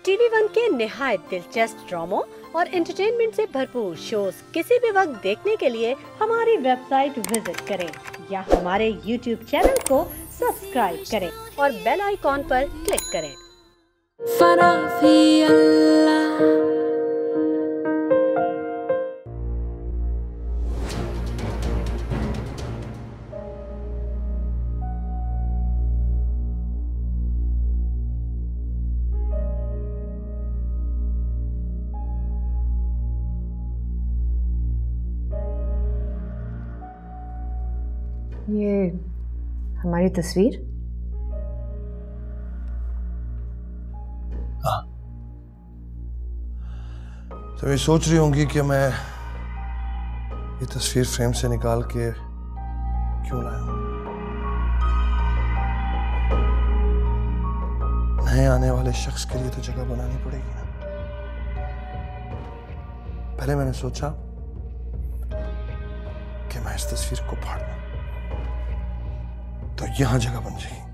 TV one के निहायत दिलचस्प ड्रामों और एंटरटेनमेंट से भरपूर शोज किसी भी वक्त देखने के लिए हमारी वेबसाइट विजिट करें या हमारे YouTube चैनल को सब्सक्राइब करें और बेल आइकॉन पर क्लिक करें। ये हमारी तस्वीर? हाँ। तो ये सोच रही होंगी कि मैं ये तस्वीर फ्रेम से निकाल के क्यों लाया हूं। नए आने वाले शख्स के लिए तो जगह बनानी पड़ेगी ना। पहले मैंने सोचा कि मैं इस तस्वीर को फाड़ दूं तो यहां जगह बन जाएगी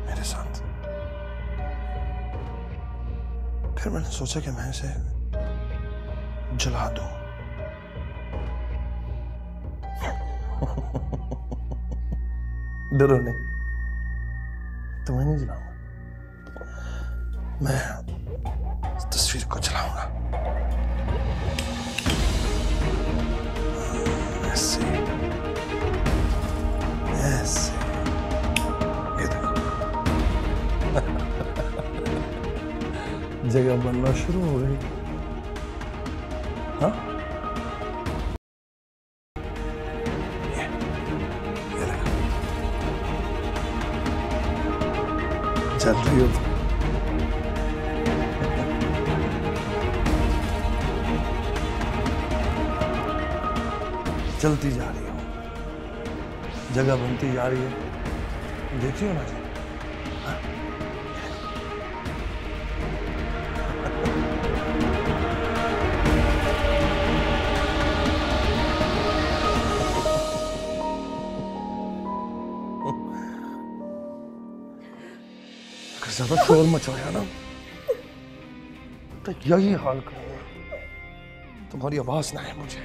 मेरे साथ। फिर मैंने सोचा कि मैं इसे जला दूं। डरो नहीं, तुम्हें नहीं जलाऊंगा, मैं इस तस्वीर को जलाऊंगा। ऐसे ऐसे, ये देखो। जगह बनना शुरू हो गई। हाँ, ये देखो, चल रही हो तुम। चलती जा रही हो, जगह बनती जा रही है, देखी हो ना जी। अगर ज्यादा शोर मचाया ना तो यही हाल करूंगा, तुम्हारी आवाज ना है मुझे।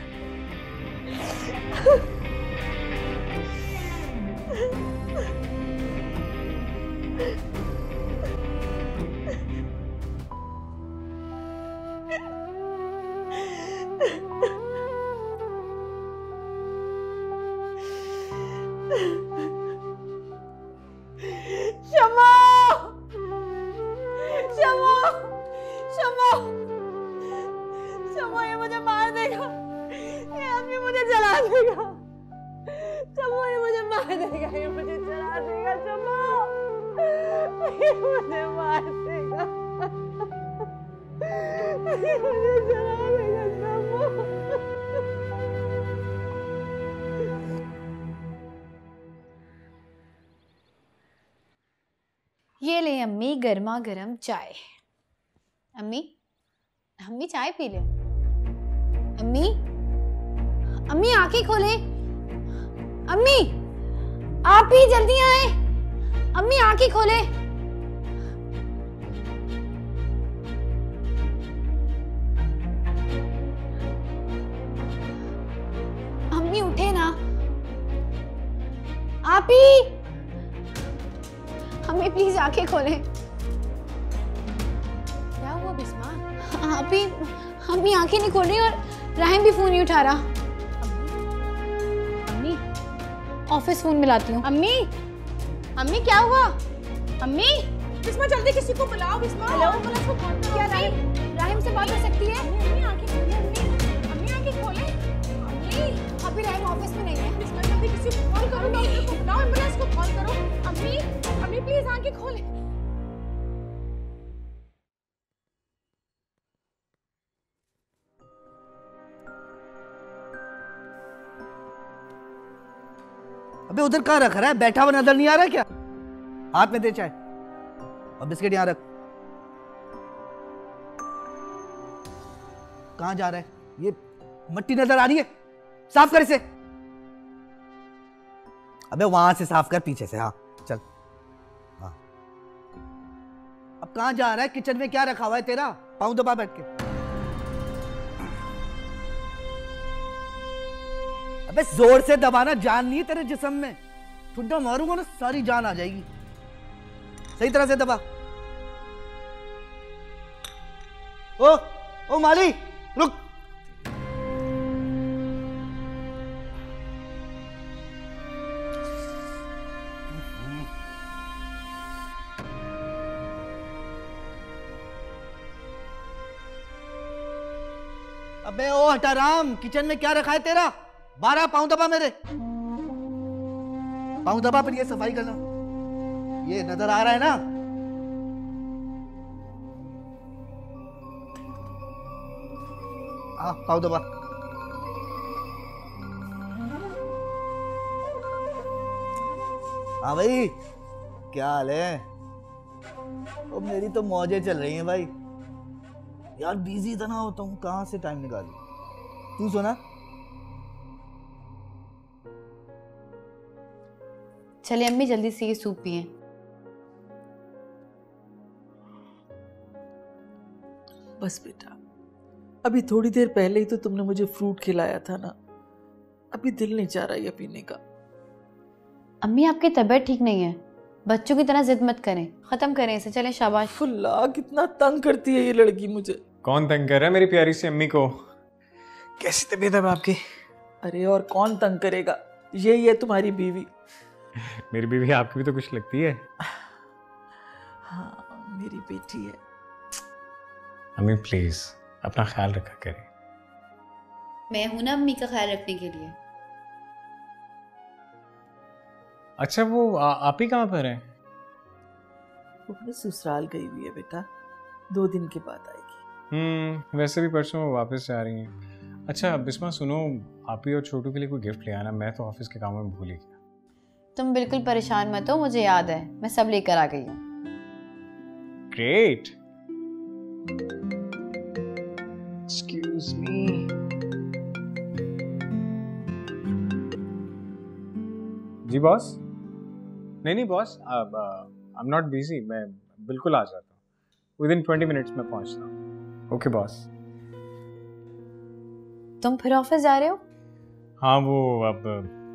शमो, ये मुझे मार देगा, ये आदमी मुझे जला देगा। शमो, ये मुझे मार देगा, ये मुझे जला देगा। शमो, ये मुझे मार देगा, ये मुझे जला देगा। शमो, ये ले अम्मी गर्मा गर्म चाय। अम्मी, अम्मी चाय पी ले। अम्मी, अम्मी आंखें खोले। अम्मी, आप ही जल्दी आए। अम्मी आंखें खोले। अम्मी उठे ना, आप ही। अम्मी प्लीज आंखें खोले। क्या हुआ बिस्मा? आप ही। अम्मी आंखें नहीं खोल रही और राहिम भी फोन नहीं उठा रहा। अम्मी ऑफिस फोन मिलाती हूँ। अम्मी, अम्मी क्या हुआ? अम्मी, बिस्मा जल्दी किसी को बुलाओ। बिस्मा, हेलो, क्या राहिम से बात हो सकती है? अम्मी आंखें खोले। अम्मी आंखें खोले। अम्मी, अभी राहिम ऑफिस में नहीं है। बिस्मा जल्दी किसी को कॉल करो, डॉक्टर को बुलाओ, एम्बुलेंस को कॉल करो। अम्मी, अम्मी प्लीज आंखें खोले। अबे उधर कहाँ रख रहा है? बैठा हुआ नजर नहीं आ रहा क्या? हाथ में दे चाय और बिस्किट यहाँ रख। कहाँ जा रहा है? ये मट्टी नजर आ रही है, साफ कर इसे। अबे वहां से साफ कर, पीछे से। हाँ चल। हाँ अब कहाँ जा रहा है? किचन में क्या रखा हुआ है तेरा? पाँव दबा बैठ के। अबे जोर से दबाना, जान नहीं है तेरे जिस्म में। ठुड्डा मारूंगा ना सारी जान आ जाएगी। सही तरह से दबा। ओ माली रुक। अबे ओ हटाराम, किचन में क्या रखा है तेरा? 12 पाँव दबा मेरे। पाँव दबा, फिर ये सफाई करना। ये नजर आ रहा है ना? पाँव दबा। हाँ भाई, क्या हाल है? ओ मेरी तो मौजें चल रही हैं भाई। यार बिजी इतना होता हूँ, कहाँ से टाइम निकालूं? तू सुना? चलिए अम्मी जल्दी से ये सूप पिए। बस बेटा, अभी थोड़ी देर पहले ही तो तुमने मुझे फ्रूट खिलाया था ना, अभी दिल नहीं चाह रहा ये पीने का। अम्मी आपकी तबीयत ठीक नहीं है, बच्चों की तरह जिद मत करें, खत्म करें इसे। चलें शाबाश। फुल्ला कितना तंग करती है ये लड़की मुझे। कौन तंग कर रहा है मेरी प्यारी सी अम्मी को? कैसी तबीयत है आपकी? अरे और कौन तंग करेगा, यही है तुम्हारी बीवी। मेरी बीवी आपकी भी तो कुछ लगती है। हाँ मेरी बेटी है। अम्मी प्लीज अपना ख्याल रखा करें। मैं हूं ना अम्मी का ख्याल रखने के लिए। अच्छा वो आप ही कहाँ पर हैं? वो अपने ससुराल गई हुई है बेटा, 2 दिन के बाद आएगी। वैसे भी परसों वो वापस जा रही हैं। अच्छा बिस्मा सुनो, आप ही और छोटू के लिए कोई गिफ्ट ले आना, मैं तो ऑफिस के कामों में भूल ही गया। तुम बिल्कुल परेशान मत हो, मुझे याद है, मैं सब लेकर आ गई हूँ। ग्रेट। Excuse me. जी बॉस? नहीं boss, I am not busy, मैं बिल्कुल आ जाता हूँ। विदिन 20 मिनट्स में पहुंचता हूँ। Okay boss. तुम फिर ऑफिस जा रहे हो? हाँ वो अब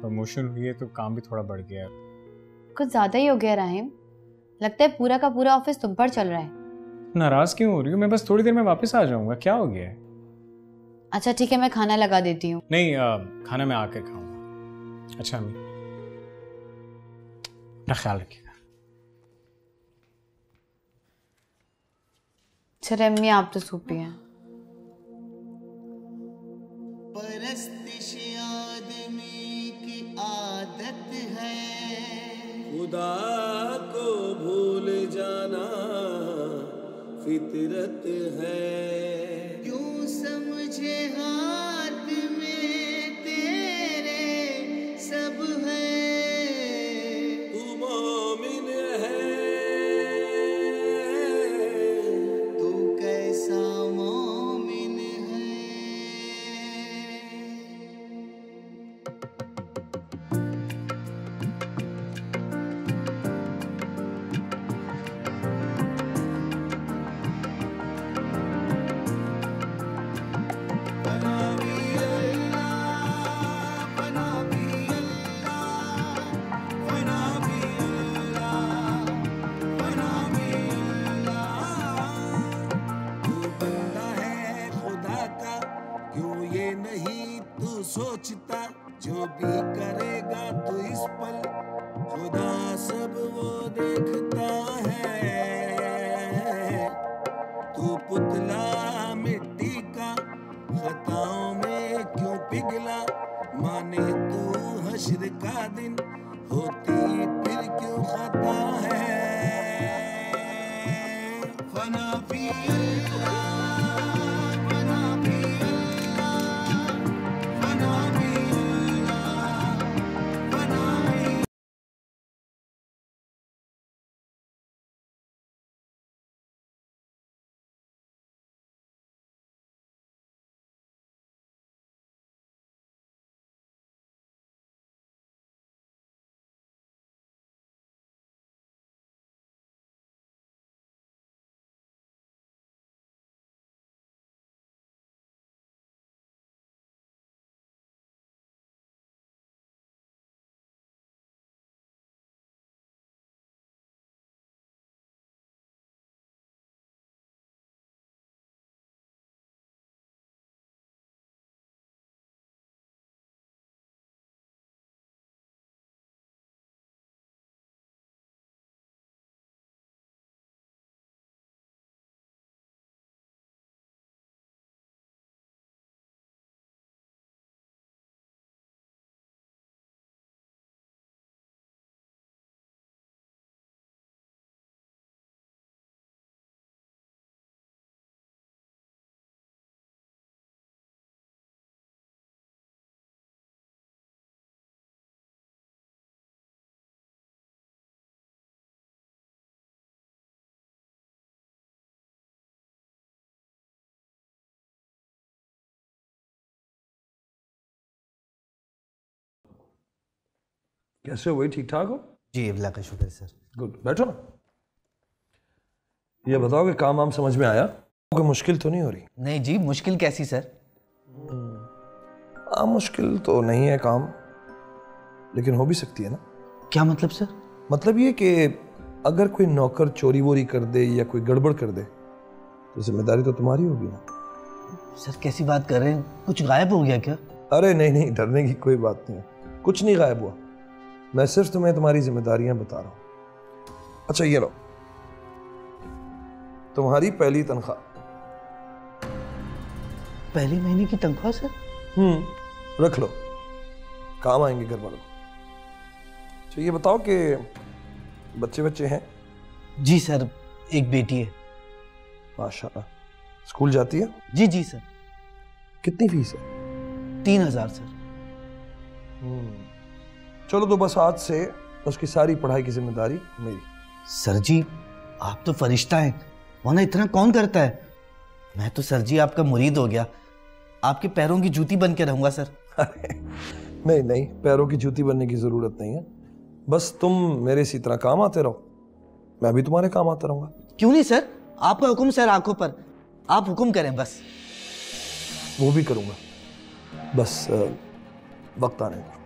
प्रमोशन हुई है तो काम भी थोड़ा बढ़ गया है। कुछ ज्यादा ही हो गया राहिम, लगता है पूरा का पूरा ऑफिस तुम पर चल रहा है। नाराज क्यों हो रही हो? मैं बस थोड़ी देर में वापस आ जाऊंगा, क्या हो गया है? अच्छा ठीक है, मैं खाना लगा देती हूँ। नहीं खाना मैं आकर खाऊंगा। अच्छा अम्मी अपना ख्याल रखिएगा। चले अम्मी आप तो सूप पिए। परस्तिश आदमी की आदत है, खुदा को भूल जाना फितरत है। क्यों समझे हाथ में तेरे सब है, तू मोमिन है, तू कैसा मोमिन है। सोचता जो भी करेगा तो इस पल खुदा सब वो देखता है। तू पुतला मिट्टी का खताओं में क्यों पिघला, माने तू हश्र का दिन होती फिर क्यों खता है। फना भी अल्लाह कैसे हो भाई, ठीक ठाक हो? जी अल्लाह का शुक्र है सर। गुड, बैठो ना। ये बताओ कि काम वाम समझ में आया? कोई मुश्किल तो नहीं हो रही? नहीं जी, मुश्किल कैसी सर? मुश्किल तो नहीं है काम, लेकिन हो भी सकती है ना। क्या मतलब सर? मतलब ये कि अगर कोई नौकर चोरी वोरी कर दे या कोई गड़बड़ कर दे तो जिम्मेदारी तो तुम्हारी होगी ना। सर कैसी बात कर रहे हैं, कुछ गायब हो गया क्या? अरे नहीं नहीं, डरने की कोई बात नहीं है, कुछ नहीं गायब हुआ। मैं सिर्फ तुम्हें तुम्हारी जिम्मेदारियां बता रहा हूं। अच्छा ये लो, तुम्हारी पहली तनख्वाह। पहले महीने की तनख्वाह सर? रख लो, काम आएंगे घर वालों को। तो ये बताओ कि बच्चे बच्चे हैं? जी सर, एक बेटी है। माशाल्लाह, स्कूल जाती है? जी जी सर। कितनी फीस है? 3000 सर। चलो तो बस आज से उसकी सारी पढ़ाई की जिम्मेदारी मेरी। सर जी आप तो फरिश्ता हैं, वरना इतना कौन करता है। मैं तो सर जी आपका मुरीद हो गया, आपके पैरों की जूती बन के रहूंगा सर। नहीं नहीं, पैरों की जूती बनने की जरूरत नहीं है, बस तुम मेरे इसी तरह काम आते रहो, मैं भी तुम्हारे काम आता रहूंगा। क्यों नहीं सर, आपका हुक्म सर आंखों पर, आप हुक्म करें बस। वो भी करूंगा, बस वक्त आने दो।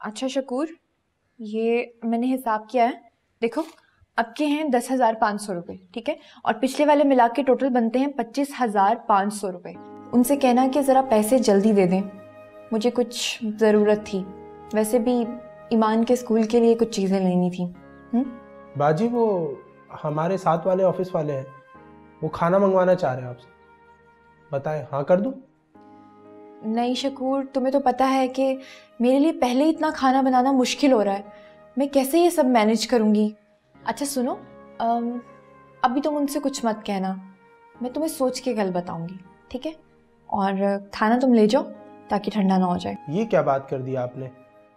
अच्छा शकूर, ये मैंने हिसाब किया है, देखो अब के हैं 10,500 रुपये, ठीक है, और पिछले वाले मिला के टोटल बनते हैं 25,500 रुपये। उनसे कहना कि ज़रा पैसे जल्दी दे दें, मुझे कुछ ज़रूरत थी, वैसे भी ईमान के स्कूल के लिए कुछ चीज़ें लेनी थी। बाजी वो हमारे साथ वाले ऑफिस वाले हैं, वो खाना मंगवाना चाह रहे हैं आपसे, बताएं हाँ कर दूं? नहीं शकूर, तुम्हें तो पता है कि मेरे लिए पहले ही इतना खाना बनाना मुश्किल हो रहा है, मैं कैसे ये सब मैनेज करूँगी। अच्छा सुनो, अभी तुम उनसे कुछ मत कहना, मैं तुम्हें सोच के कल बताऊँगी, ठीक है, और खाना तुम ले जाओ ताकि ठंडा ना हो जाए। ये क्या बात कर दी आपने,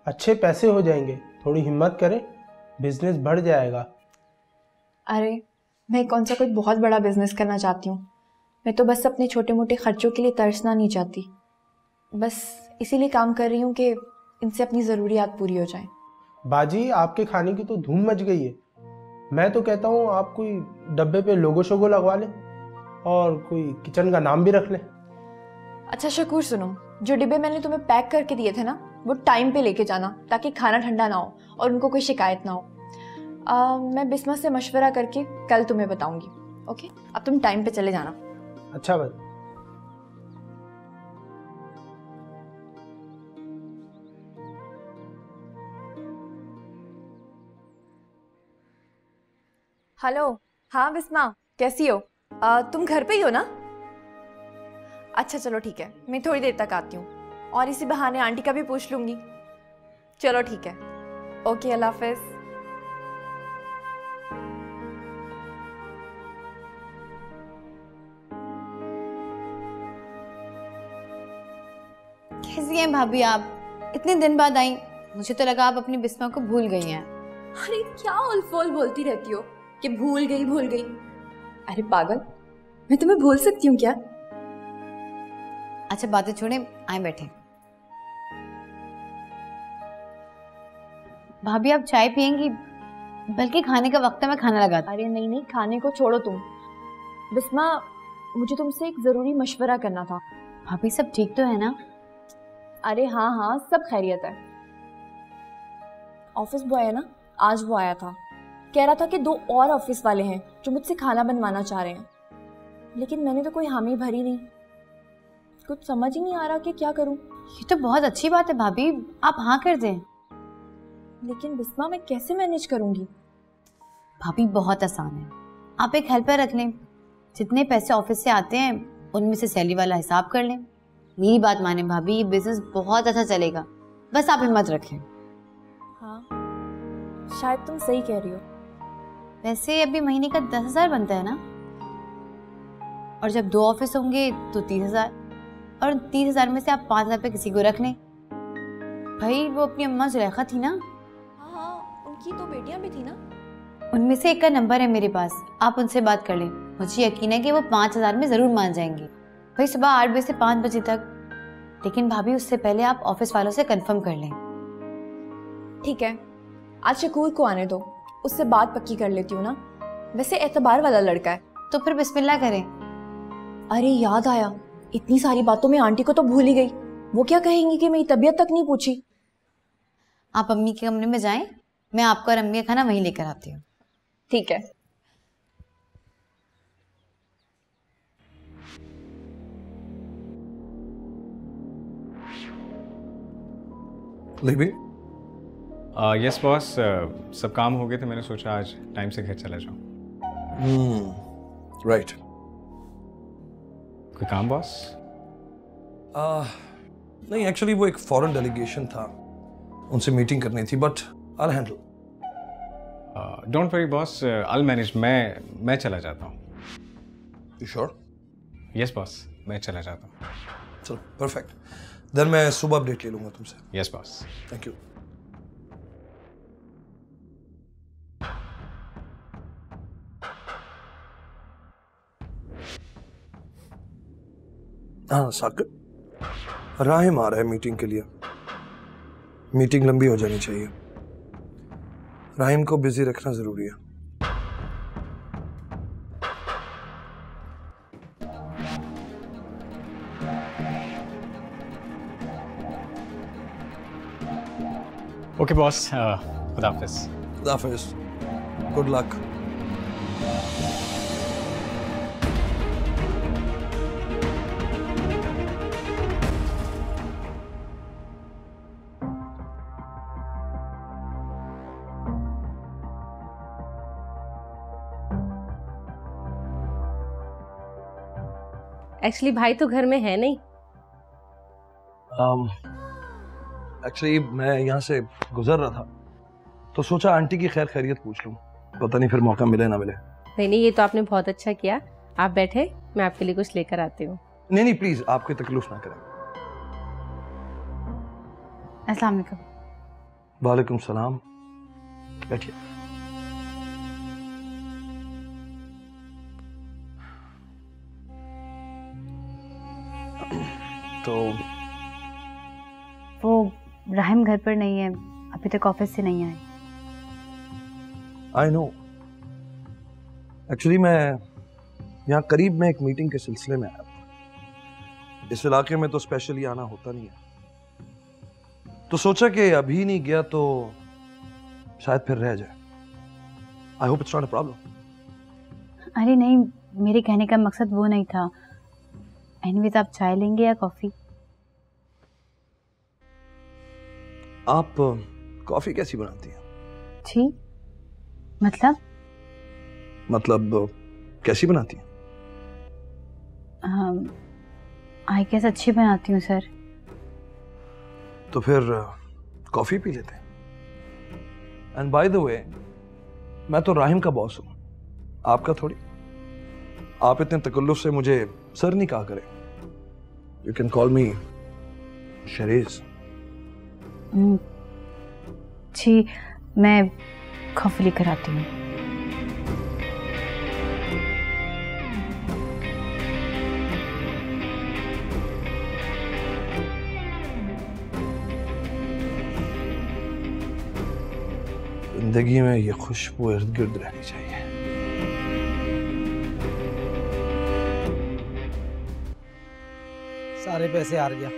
अच्छे पैसे हो जाएंगे, थोड़ी हिम्मत करें, बिजनेस बढ़ जाएगा। अरे मैं कौन सा कोई बहुत बड़ा बिजनेस करना चाहती हूँ, मैं तो बस अपने छोटे मोटे खर्चों के लिए तरसना नहीं चाहती, बस इसीलिए काम कर रही हूँ कि इनसे अपनी ज़रूरियात पूरी हो जाए। बाजी आपके खाने की तो धूम मच गई है, मैं तो कहता हूँ आप कोई डब्बे पे लोगो शोगो लगवा लें और कोई किचन का नाम भी रख लें। अच्छा शकूर सुनो, जो डिब्बे मैंने तुम्हें पैक करके दिए थे ना, वो टाइम पे लेके जाना ताकि खाना ठंडा ना हो और उनको कोई शिकायत ना हो। मैं बिस्मा से मशवरा करके कल तुम्हें बताऊंगी, ओके? अब तुम टाइम पे चले जाना। अच्छा भाई। हेलो, हाँ बिस्मा कैसी हो? तुम घर पे ही हो ना? अच्छा चलो ठीक है, मैं थोड़ी देर तक आती हूँ और इसी बहाने आंटी का भी पूछ लूँगी। चलो ठीक है, ओके, अल्लाह हाफिज़। कैसी हैं भाभी आप? इतने दिन बाद आई, मुझे तो लगा आप अपनी बिस्मा को भूल गई हैं। अरे क्या उलफोल बोलती रहती हो कि भूल गई भूल गई। अरे पागल, मैं तुम्हें भूल सकती हूँ क्या? अच्छा बातें छोड़े, आए बैठे। भाभी आप चाय पियेंगी? बल्कि खाने का वक्त है, मैं खाना लगाती। अरे नहीं नहीं, खाने को छोड़ो तुम। बिस्मा, मुझे तुमसे एक जरूरी मशवरा करना था। भाभी सब ठीक तो है ना? अरे हाँ हाँ, सब खैरियत है। ऑफिस बॉय है ना, आज वो आया था, कह रहा था कि 2 और ऑफिस वाले हैं जो मुझसे खाना बनवाना चाह रहे हैं, लेकिन मैंने तो कोई हामी भरी नहीं, कुछ समझ ही नहीं आ रहा कि क्या करूं। ये तो बहुत अच्छी बात है भाभी, आप हाँ कर दें। लेकिन बिस्मा मैं कैसे मैनेज करूंगी? भाभी बहुत आसान है, आप एक हेल्पर रख लें, जितने पैसे ऑफिस से आते हैं उनमें से सैलरी वाला हिसाब कर लें। मेरी बात माने भाभी, ये बिजनेस बहुत अच्छा चलेगा, बस आप हिम्मत रखें। हाँ शायद तुम सही कह रही हो। वैसे अभी महीने का 10,000 बनता है ना, और जब 2 ऑफिस होंगे तो 30,000, और 30,000 में से आप 5,000 रुपये किसी को रख लें, भाई वो अपनी अम्मा जुलेखा थी ना, हाँ, उनकी तो बेटियां भी थी ना। उनमें से एक का नंबर है मेरे पास, आप उनसे बात कर लें। मुझे यकीन है कि वो 5,000 में जरूर मान जाएंगी। भाई सुबह 8 बजे से 5 बजे तक, लेकिन भाभी उससे पहले आप ऑफिस वालों से कंफर्म कर लें। ठीक है, आज शकूर को आने दो, उससे बात पक्की कर लेती हूँ ना। वैसे एतबार वाला लड़का है। तो फिर बिस्मिल्लाह करें। अरे याद आया, इतनी सारी बातों में आंटी को तो भूल ही गई। वो क्या कहेंगी कि मेरी तबीयत तक नहीं पूछी। आप अम्मी के कमरे में जाएं, मैं आपको और अम्मी का खाना वहीं लेकर आती हूँ। ठीक है। लिविंग? यस बॉस, सब काम हो गए थे, मैंने सोचा आज टाइम से घर चला जाऊँ। राइट। कोई काम बॉस? नहीं, एक्चुअली वो एक फॉरेन डेलीगेशन था, उनसे मीटिंग करनी थी, but I handle. Don't worry boss, I manage. मैं चला जाता हूँ। You sure? यस बॉस, मैं चला जाता हूँ। चलो, परफेक्ट। देन मैं सुबह अपडेट ले लूंगा तुमसे। Yes boss. Thank you. हाँ साकिब, राहिम आ रहा है मीटिंग के लिए। मीटिंग लंबी हो जानी चाहिए। राहिम को बिजी रखना जरूरी है। ओके बॉस, खुदा हाफिज। खुदा हाफिज। Good luck. एक्चुअली भाई तो घर में है नहीं। एक्चुअली मैं यहाँ से गुजर रहा था तो सोचा आंटी की खैर खैरियत पूछ लूँ, पता नहीं फिर मौका मिले ना मिले। नहीं, ये तो आपने बहुत अच्छा किया। आप बैठे, मैं आपके लिए कुछ लेकर आती हूँ। नहीं प्लीज, आप कोई तकलीफ ना करें। अस्सलाम वालेकुम। वालेकुम सलाम। बैठिए। तो वो राहिम घर पर नहीं है, अभी तक ऑफिस से नहीं आए। आई नो, एक्चुअली मैं यहाँ करीब में एक मीटिंग के सिलसिले में आया था। इस इलाके में तो स्पेशली आना होता नहीं है, तो सोचा कि अभी नहीं गया तो शायद फिर रह जाए। I hope it's not a problem. अरे नहीं, मेरे कहने का मकसद वो नहीं था। एनीवेज, आप चाय लेंगे या कॉफी? आप कॉफी कैसी बनाती हैं? जी, मतलब कैसी बनाती हैं? आई गेस अच्छी बनाती हूँ सर। तो फिर कॉफी पी लेते हैं। एंड बाय द वे, मैं तो राहिम का बॉस हूं, आपका थोड़ी। आप इतने तकल्लुफ से मुझे सर नहीं कहा करें। यू कैन कॉल मी शरीज। जी, मैं कॉफी लेकर आती हूँ। जिंदगी में ये खुशबू इर्द गिर्द रहनी चाहिए। सारे पैसे हार गया।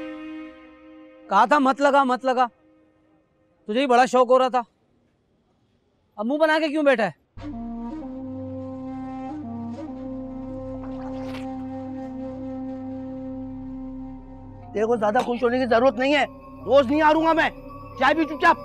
कहा था मत लगा। तुझे ही बड़ा शौक हो रहा था। अब मुंह बना के क्यों बैठा है? तेरे को ज्यादा खुश होने की जरूरत नहीं है। रोज नहीं हारूंगा मैं। चाय भी चुपचाप।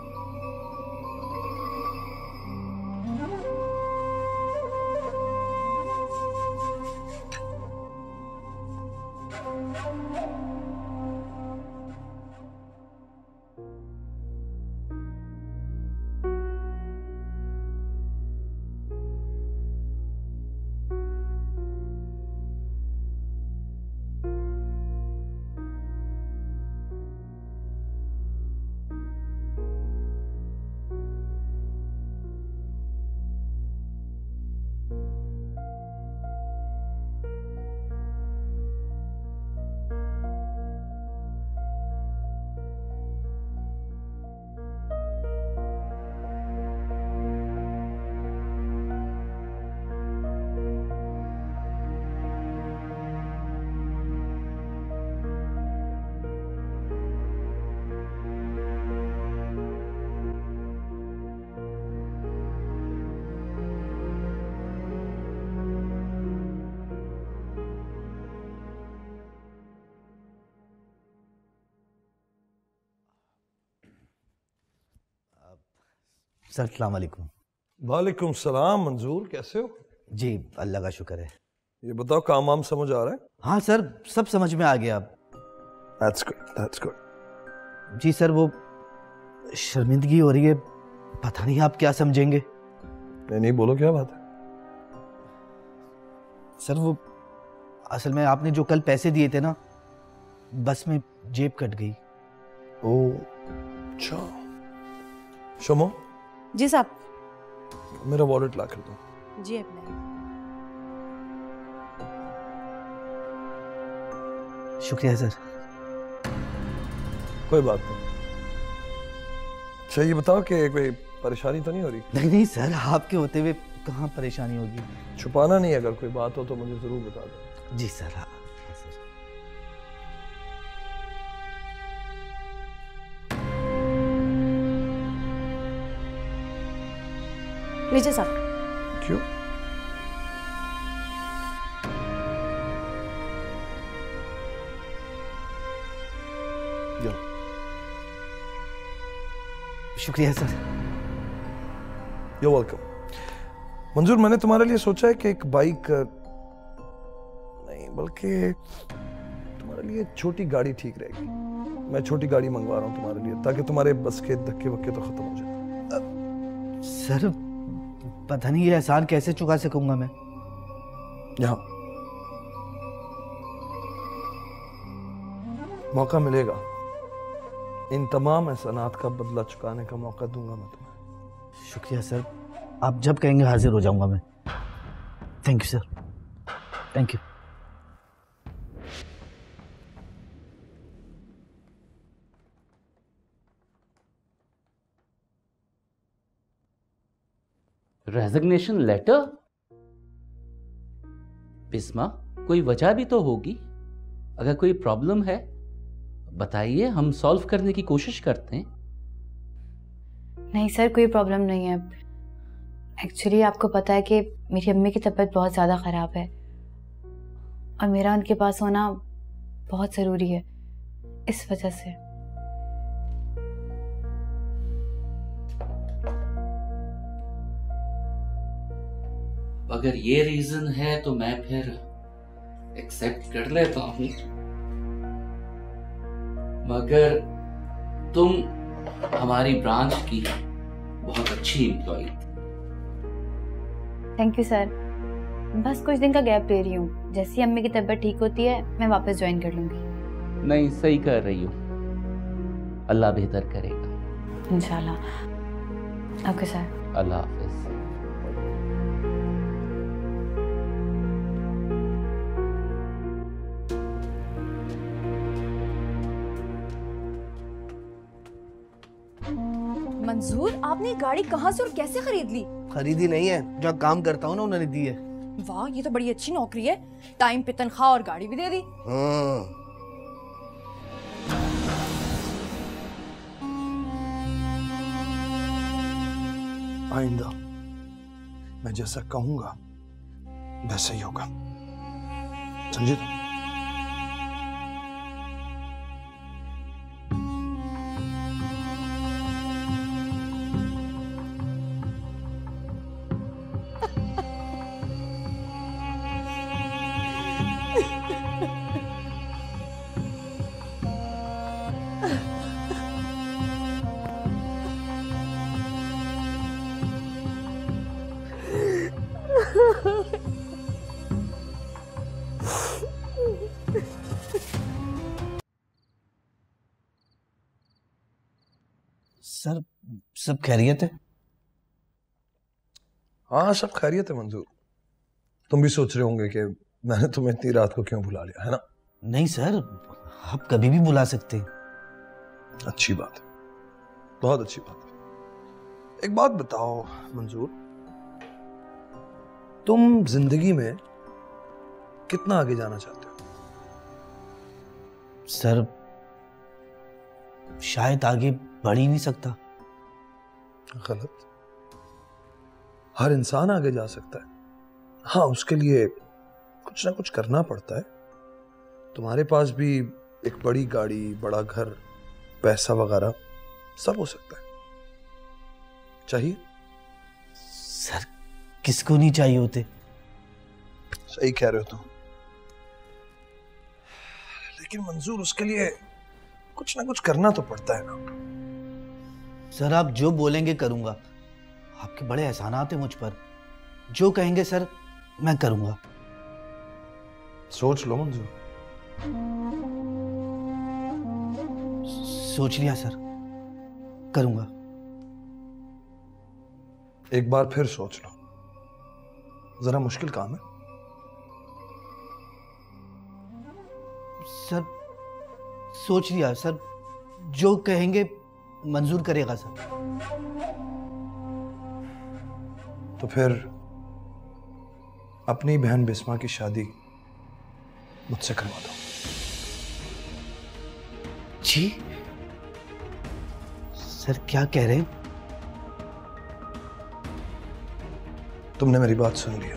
सर अस्सलाम वालेकुम। वालेकुम सलाम। मंजूर, कैसे हो? जी अल्लाह का शुक्र है। ये बताओ, काम वाम समझ आ रहा है? हाँ सर, सब समझ में आ गया। That's good, that's good। Ji sir, वो शर्मिंदगी हो रही है, पता नहीं आप क्या समझेंगे। नहीं, बोलो क्या बात है? सर वो असल में आपने जो कल पैसे दिए थे ना, बस में जेब कट गई। ओह अच्छा। शमो, जी साहब। मेरा वॉलेट ला कर दो। जी अपने। शुक्रिया सर। कोई बात नहीं। अच्छा ये बताओ कि कोई परेशानी तो नहीं हो रही? नहीं नहीं सर, आपके होते हुए कहाँ परेशानी होगी। छुपाना नहीं, अगर कोई बात हो तो मुझे जरूर बता दो। जी सर। हाँ सर। लीजिए साहब। क्यों? शुक्रिया सर। You're welcome। मंजूर, मैंने तुम्हारे लिए सोचा है कि एक बाइक नहीं बल्कि तुम्हारे लिए छोटी गाड़ी ठीक रहेगी। मैं छोटी गाड़ी मंगवा रहा हूँ तुम्हारे लिए, ताकि तुम्हारे बस के धक्के वक्के तो खत्म हो जाए। सर पता नहीं ये एहसान कैसे चुका सकूंगा मैं। यहाँ मौका मिलेगा, इन तमाम एहसानात का बदला चुकाने का मौका दूंगा मैं तुम्हें। शुक्रिया सर, आप जब कहेंगे हाजिर हो जाऊंगा मैं। Thank you sir, thank you. Resignation letter? Bisma, कोई वजह भी तो होगी। अगर कोई प्रॉब्लम है बताइए, हम सॉल्व करने की कोशिश करते हैं। नहीं सर, कोई प्रॉब्लम नहीं है। एक्चुअली आपको पता है कि मेरी अम्मी की तबीयत बहुत ज़्यादा ख़राब है और मेरा उनके पास होना बहुत ज़रूरी है, इस वजह से। अगर ये रीजन है तो मैं फिर एक्सेप्ट कर लेता हूँ, मगर तुम हमारी ब्रांच की बहुत अच्छी एम्प्लॉई। Thank you sir. बस कुछ दिन का गैप ले रही हूँ, जैसे ही अम्मी की तबीयत ठीक होती है मैं वापस ज्वाइन कर लूँगी। नहीं, सही कर रही हो, अल्लाह बेहतर करेगा इंशाल्लाह। ओके सर, अल्लाह हाफिज। मंजूर, आपने ये गाड़ी कहाँ से और कैसे खरीद ली? खरीदी नहीं है, जहाँ काम करता हूँ ना उन्होंने दी है। वाह, ये तो बड़ी अच्छी नौकरी है। टाइम पे तनख्वाह और गाड़ी भी दे दी। हाँ। आइंदा मैं जैसा कहूंगा वैसा ही होगा, समझे तुम? सर सब खैरियत है? हाँ सब खैरियत है मंजूर। तुम भी सोच रहे होंगे कि मैंने तुम्हें इतनी रात को क्यों बुला लिया, है ना? नहीं सर, आप कभी भी बुला सकते हैं। अच्छी बात है, बहुत अच्छी बात है। एक बात बताओ मंजूर, तुम जिंदगी में कितना आगे जाना चाहते हो? सर शायद आगे बढ़ ही नहीं सकता। गलत, हर इंसान आगे जा सकता है। हाँ, उसके लिए कुछ ना कुछ करना पड़ता है। तुम्हारे पास भी एक बड़ी गाड़ी, बड़ा घर, पैसा वगैरह सब हो सकता है। चाहिए? सर किसको नहीं चाहिए होते? सही कह रहे हो तुम, लेकिन मंजूर उसके लिए कुछ ना कुछ करना तो पड़ता है ना। सर आप जो बोलेंगे करूंगा, आपके बड़े एहसानात हैं मुझ पर, जो कहेंगे सर मैं करूंगा। सोच लो मंजूर। सोच लिया सर, करूंगा। एक बार फिर सोच लो, जरा मुश्किल काम है। सर सोच लिया सर, जो कहेंगे मंजूर करेगा सर। तो फिर अपनी बहन बिस्मा की शादी मुझसे करवा दो। जी सर क्या कह रहे हैं? तुमने मेरी बात सुन ली।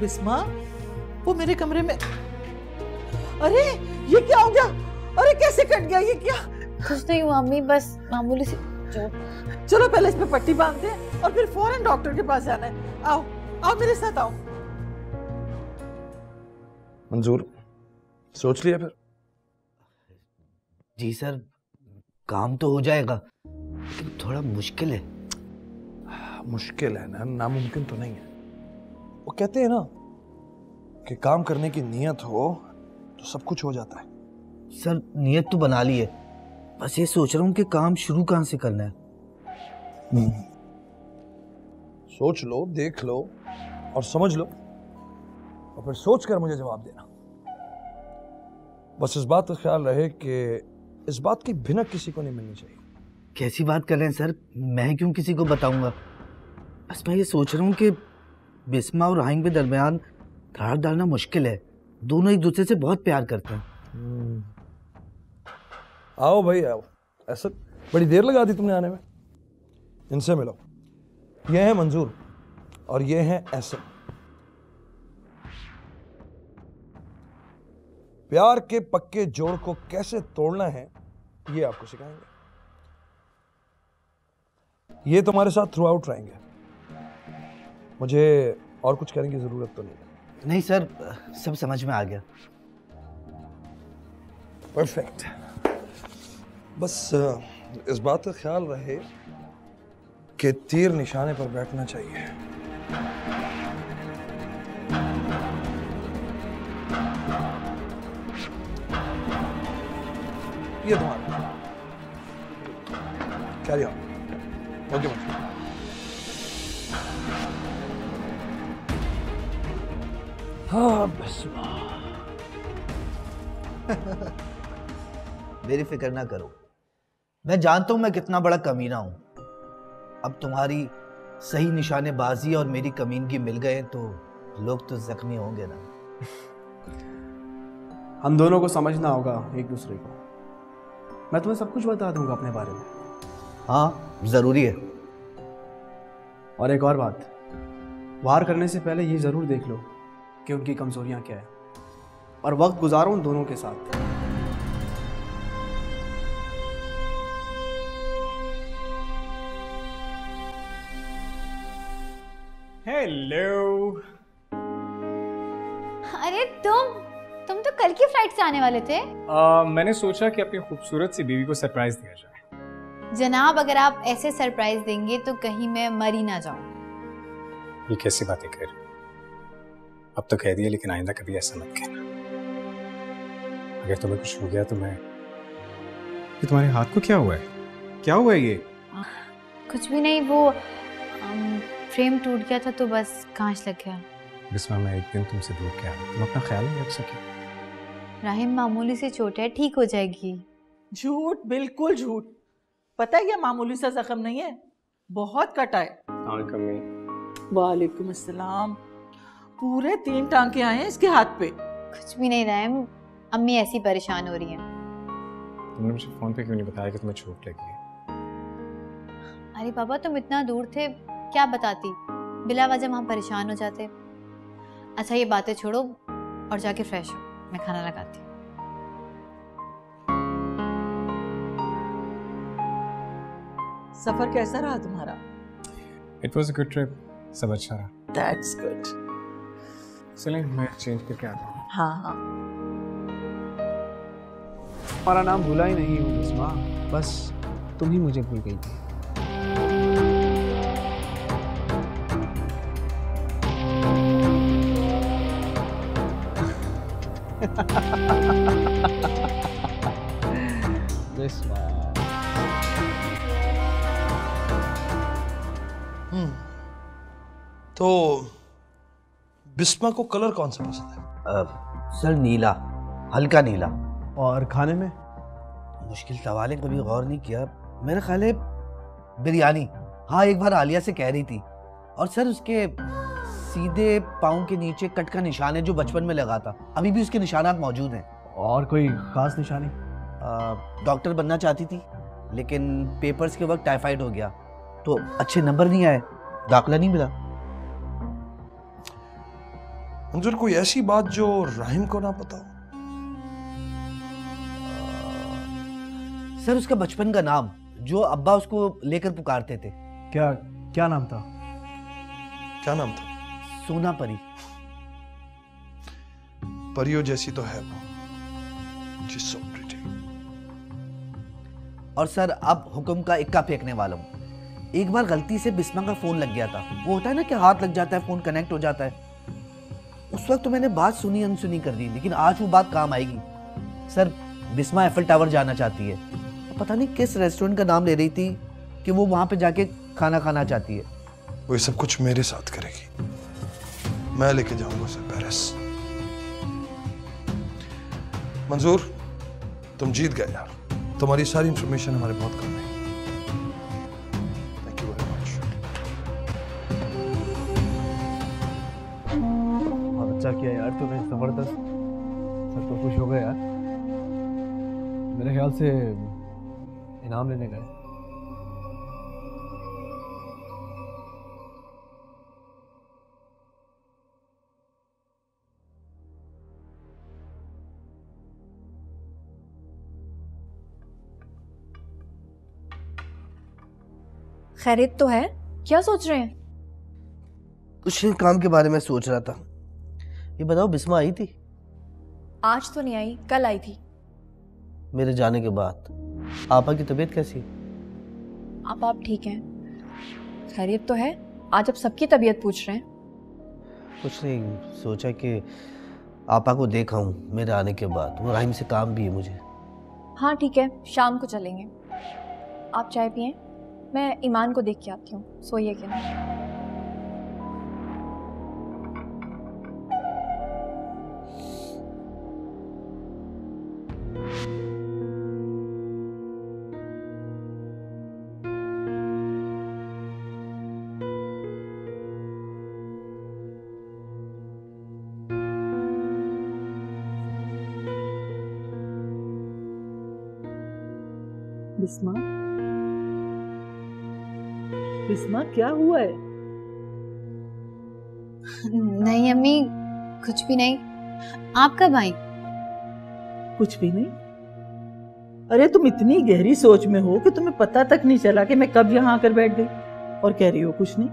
बिस्मा, वो मेरे कमरे में। अरे ये क्या हो गया? अरे कैसे कट गया ये? क्या? कुछ नहीं हुआ अम्मी, बस मामूली सी चोट। चलो पहले इस पे पट्टी बांधते हैं और फिर फौरन डॉक्टर के पास जाना है। आओ आओ मेरे साथ आओ। मंजूर सोच लिया फिर? जी सर, काम तो हो जाएगा लेकिन थोड़ा मुश्किल है। मुश्किल है ना, नामुमकिन तो नहीं है। वो कहते हैं ना कि काम करने की नीयत हो तो सब कुछ हो जाता है। सर नीयत तो बना ली है, बस ये सोच रहा हूँ कि काम शुरू कहाँ से करना है। सोच लो, देख लो और समझ लो और फिर सोच कर मुझे जवाब देना। बस इस बात का ख्याल रहे कि इस बात की भिनक किसी को नहीं मिलनी चाहिए। कैसी बात कर रहे हैं सर? मैं क्यों किसी को बताऊंगा? बस मैं ये सोच रहा हूँ कि बिस्मा और राहिम के दरमियान धार डालना मुश्किल है। दोनों एक दूसरे से बहुत प्यार करते हैं। आओ भाई आओ। ऐसा बड़ी देर लगा दी तुमने आने में। इनसे मिलो। ये है मंजूर और ये है ऐसा। प्यार के पक्के जोड़ को कैसे तोड़ना है ये आपको सिखाएंगे। ये तुम्हारे साथ थ्रू आउट रहेंगे। मुझे और कुछ कहने की जरूरत तो नहीं। नहीं सर, सब समझ में आ गया। परफेक्ट। बस इस बात का ख्याल रहे कि तीर निशाने पर बैठना चाहिए। ये तुम्हारा कैरी ऑन। ओके बच्चों। हाँ बस मेरी फिक्र ना करो, मैं जानता हूं मैं कितना बड़ा कमीना हूं। अब तुम्हारी सही निशानेबाजी और मेरी कमीनगी मिल गए तो लोग तो जख्मी होंगे ना। हम दोनों को समझना होगा एक दूसरे को। मैं तुम्हें सब कुछ बता दूंगा अपने बारे में। हाँ जरूरी है। और एक और बात, वार करने से पहले ये जरूर देख लो कि उनकी कमजोरियां क्या है और वक्त गुजारो उन दोनों के साथ। हेलो। अरे तुम तो कल की फ्लाइट से आने वाले थे। मैंने सोचा कि अपनी खूबसूरत सी बीवी को सरप्राइज दिया जाए। जनाब, अगर आप ऐसे सरप्राइज देंगे तो कहीं मैं मर ही ना जाऊं। ये कैसी बातें कर रही? अब तो कह दिया, लेकिन आइंदा कभी ऐसा मत कहना। अगर तुम्हें कुछ हो गया तो मैं। ये तुम्हारे हाथ को क्या हुआ है? क्या हुआ है ये? कुछ भी नहीं, वो फ्रेम टूट गया था तो बस कांच लग गया। बिस्मा, मैं एक दिन तुमसे दूर क्या, तुम अपना ख्याल नहीं रख सकी। राहिम, मामूली सी चोट है, ठीक हो जाएगी। झूठ, बिल्कुल झूठ। पता है, ये मामूली सा जख्म नहीं है, बहुत कटा है। वालेकुम अस्सलाम। पूरे 3 टांके आए हैं इसके हाथ पे। कुछ भी नहीं राहिम, अम्मी ऐसी परेशान हो रही हैं। तुमने मुझे फोन पे क्यों नहीं बताया कि तुम्हें चोट लगी है? अरे पापा, तुम इतना दूर थे, क्या बताती, बिला वजह वहां परेशान हो जाते। अच्छा ये बातें छोड़ो और जाके फ्रेश हो, मैं खाना लगाती हूँ। सफर कैसा रहा तुम्हारा? It was a good trip, सब अच्छा रहा। That's good. चलें, मैं चेंज करके आता हूँ। हाँ। हमारा नाम भूला ही नहीं हूँ बिस्मा, बस तुम ही मुझे भूल गई थी। तो बिस्मा को कलर कौन सा पसंद है? सर नीला, हल्का नीला। और खाने में? मुश्किल सवाल है, कभी गौर नहीं किया। मेरा ख्याल है बिरयानी। हाँ, एक बार आलिया से कह रही थी। और सर उसके सीधे पाँव के नीचे कट का निशान है जो बचपन में लगा था, अभी भी उसके निशानात मौजूद हैं। और कोई खास निशानी? डॉक्टर बनना चाहती थी, लेकिन पेपर्स के वक्त टाइफाइड हो गया तो अच्छे नंबर नहीं आए, दाखिला नहीं मिला। मंजूर, कोई ऐसी बात जो राहिम को ना पता हो? सर उसका बचपन का नाम, जो अब्बा उसको लेकर पुकारते थे। क्या नाम था? क्या नाम था? सोना परी। परियों जैसी तो है वो, she's so pretty। और सर अब हुक्म का इक्का फेंकने वाला हूँ। एक बार गलती से बिस्मा का फोन लग गया था। वो होता है ना कि हाथ लग जाता है, फोन कनेक्ट हो जाता है। उस वक्त तो मैंने बात सुनी अनसुनी कर दी, लेकिन आज वो बात काम आएगी। सर बिस्मा एफिल टावर जाना चाहती है, पता नहीं किस रेस्टोरेंट का नाम ले रही थी कि वो वहां पे जाके खाना खाना चाहती है। वो सब कुछ मेरे साथ करेगी, मैं लेके जाऊंगा उसे पेरिस। मंजूर, तुम जीत गए यार, तुम्हारी सारी इंफॉर्मेशन हमारे बहुत कम है। Thank you very much. बहुत अच्छा किया यार तूने, जबरदस्त। सब तो खुश हो गए यार। मेरे ख्याल से इनाम लेने गए। खैरियत तो है? क्या सोच रहे हैं? कुछ काम के बारे में सोच रहा था। ये बताओ, बिस्मा आई थी? आज तो नहीं आई, कल आई थी। मेरे जाने के बाद। आपा की तबीयत कैसी? आप ठीक हैं? खैरियत तो है? आज आप सबकी तबीयत पूछ रहे हैं। कुछ नहीं, सोचा कि आपा को देखा हूँ मेरे आने के बाद। वो राहिम से काम भी है मुझे। हाँ ठीक है, शाम को चलेंगे। आप चाय पिएं, मैं ईमान को देख के आती हूँ। सोइए कि नहीं? बिस्मा, बिस्मा क्या हुआ है? नहीं अम्मी, कुछ भी नहीं। आप कब आई? कुछ भी नहीं। अरे तुम इतनी गहरी सोच में हो कि तुम्हें पता तक नहीं चला कि मैं कब यहाँ आकर बैठ गई, और कह रही हो कुछ नहीं।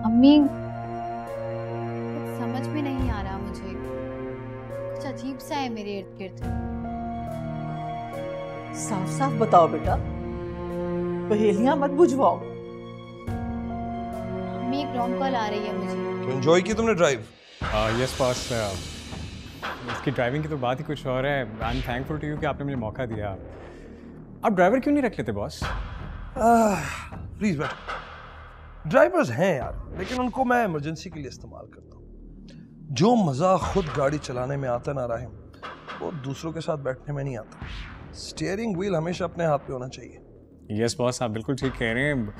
अम्मी कुछ समझ में नहीं आ रहा मुझे, कुछ अजीब सा है मेरे इर्द गिर्द। साफ साफ बताओ बेटा, पहेलियां मत बुझवाओ। अम्मी एक रॉन्ग कॉल आ रही है मुझे। तो एंजॉय की तुमने ड्राइव? यस बॉस, इसकी ड्राइविंग की तो बात ही कुछ और है। I am thankful to you कि आपने मुझे मौका दिया। आप ड्राइवर क्यों नहीं रख लेते बॉस? प्लीज बैठो। ड्राइवर्स हैं यार, लेकिन उनको मैं इमरजेंसी के लिए इस्तेमाल करता हूँ। जो मज़ा खुद गाड़ी चलाने में आता ना राहिम, वो दूसरों के साथ बैठने में नहीं आता। स्टीयरिंग व्हील हमेशा अपने हाथ पे होना चाहिए। यस बॉस, आप बिल्कुल ठीक कह रहे हैं।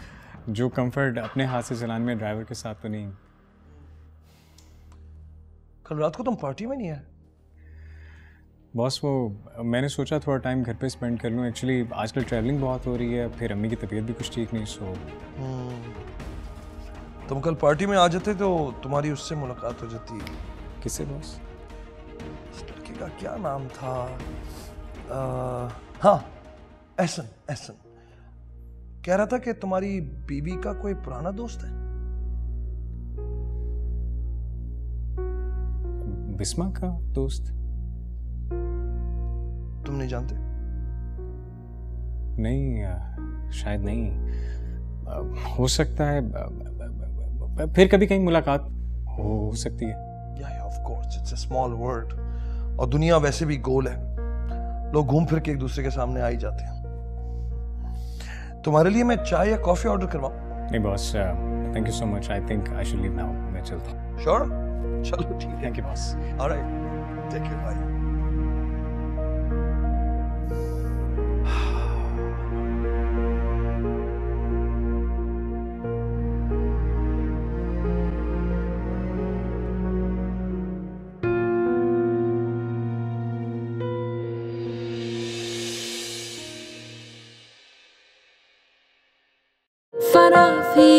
जो कंफर्ट अपने हाथ से चलाने में ड्राइवर के साथ तो नहीं। कल रात को तुम पार्टी में नहीं आए? बॉस वो मैंने सोचा थोड़ा टाइम घर पे स्पेंड कर लूँ। एक्चुअली आजकल ट्रैवलिंग बहुत हो रही है, फिर अम्मी की तबीयत भी कुछ ठीक नहीं। सो तुम कल पार्टी में आ जाते तो तुम्हारी उससे मुलाकात हो जाती। किससे बॉस? उस लड़के का क्या नाम था? हाँ, एहसन। एहसन कह रहा था कि तुम्हारी बीवी का कोई पुराना दोस्त है। बिस्मा का दोस्त? तुम नहीं जानते? नहीं, शायद नहीं। हो सकता है फिर कभी कहीं मुलाकात हो सकती है। Yeah, of course, it's a small world। और दुनिया वैसे भी गोल है, लोग घूम फिर के एक दूसरे के सामने आ ही जाते हैं। तुम्हारे लिए मैं चाय या कॉफी ऑर्डर करवाऊं? नहीं boss, thank you so much. I think I should leave now. मैं चलता हूँ। श्योर? चलो ठीक है। Thank you boss. Alright, take care, bye. Farafi